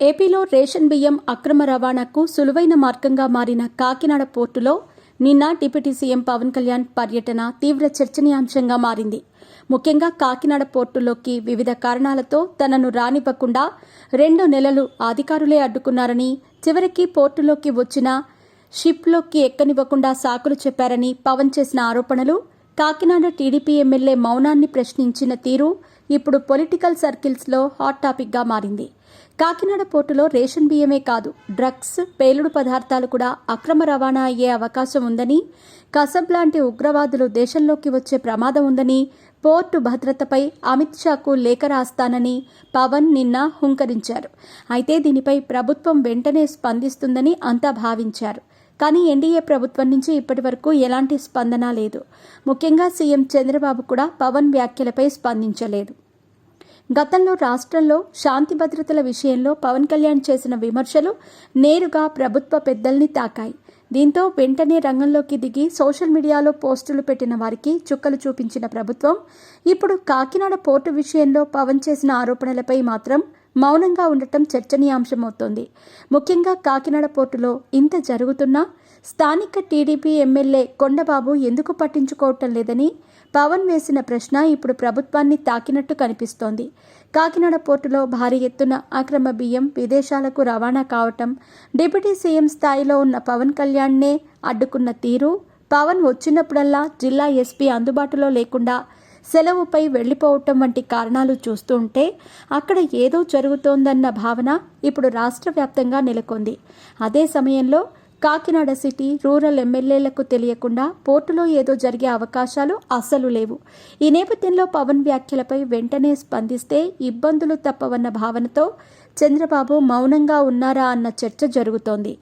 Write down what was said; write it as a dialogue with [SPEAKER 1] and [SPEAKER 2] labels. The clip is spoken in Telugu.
[SPEAKER 1] ఏపీలో రేషన్ బియ్యం అక్రమ రవాణాకు సులువైన మార్గంగా మారిన కాకినాడ పోర్టులో నిన్న డిప్యూటీ సీఎం పవన్ కళ్యాణ్ పర్యటన తీవ్ర చర్చనీయాంశంగా మారింది. ముఖ్యంగా కాకినాడ పోర్టులోకి వివిధ కారణాలతో తనను రానివ్వకుండా 2 నెలలు అధికారులే అడ్డుకున్నారని, చివరికి పోర్టులోకి వచ్చిన షిప్లోకి ఎక్కనివ్వకుండా సాకులు చెప్పారని పవన్ చేసిన ఆరోపణలు, కాకినాడ టీడీపీ ఎమ్మెల్యే మౌనాన్ని ప్రశ్నించిన తీరు ఇప్పుడు పొలిటికల్ సర్కిల్స్లో హాట్ టాపిక్గా మారింది. కాకినాడ పోర్టులో రేషన్ బియ్యమే కాదు, డ్రగ్స్, పేలుడు పదార్థాలు కూడా అక్రమ రవాణా అయ్యే అవకాశం ఉందని, కసబ్ లాంటి ఉగ్రవాదులు దేశంలోకి వచ్చే ప్రమాదం ఉందని, పోర్టు భద్రతపై అమిత్ షాకు లేఖ రాస్తానని పవన్ నిన్న హుంకరించారు. అయితే దీనిపై ప్రభుత్వం వెంటనే స్పందిస్తుందని అంతా భావించారు. కానీ ఎన్డీఏ ప్రభుత్వం నుంచి ఇప్పటివరకు ఎలాంటి స్పందన లేదు. ముఖ్యంగా సీఎం చంద్రబాబు కూడా పవన్ వ్యాఖ్యలపై స్పందించలేదు. గతంలో రాష్ట్రంలో శాంతి భద్రతల విషయంలో పవన్ కళ్యాణ్ చేసిన విమర్శలు నేరుగా ప్రభుత్వ పెద్దల్ని తాకాయి. దీంతో వెంటనే రంగంలోకి దిగి సోషల్ మీడియాలో పోస్టులు పెట్టిన వారికి చుక్కలు చూపించిన ప్రభుత్వం ఇప్పుడు కాకినాడ పోర్టు విషయంలో పవన్ చేసిన ఆరోపణలపై మాత్రం మౌనంగా ఉండటం చర్చనీయాంశమవుతోంది. ముఖ్యంగా కాకినాడ పోర్టులో ఇంత జరుగుతున్నా స్థానిక టీడీపీ ఎమ్మెల్యే కొండబాబు ఎందుకు పట్టించుకోవటం లేదని పవన్ వేసిన ప్రశ్న ఇప్పుడు ప్రభుత్వాన్ని తాకినట్టు కనిపిస్తోంది. కాకినాడ పోర్టులో భారీ ఎత్తున అక్రమ బియ్యం విదేశాలకు రవాణా కావటం, డిప్యూటీ సీఎం స్థాయిలో ఉన్న పవన్ కళ్యాణ్నే అడ్డుకున్న తీరు, పవన్ వచ్చినప్పుడల్లా జిల్లా ఎస్పీ అందుబాటులో లేకుండా సెలవుపై వెళ్లిపోవటం వంటి కారణాలు చూస్తూ ఉంటే అక్కడ ఏదో జరుగుతోందన్న భావన ఇప్పుడు రాష్ట్ర వ్యాప్తంగా నెలకొంది. అదే సమయంలో కాకినాడ సిటీ, రూరల్ ఎమ్మెల్యేలకు తెలియకుండా పోర్టులో ఏదో జరిగే అవకాశాలు అస్సలు లేవు. ఈ నేపథ్యంలో పవన్ వ్యాఖ్యలపై వెంటనే స్పందిస్తే ఇబ్బందులు తప్పవన్న భావనతో చంద్రబాబు మౌనంగా ఉన్నారా అన్న చర్చ జరుగుతోంది.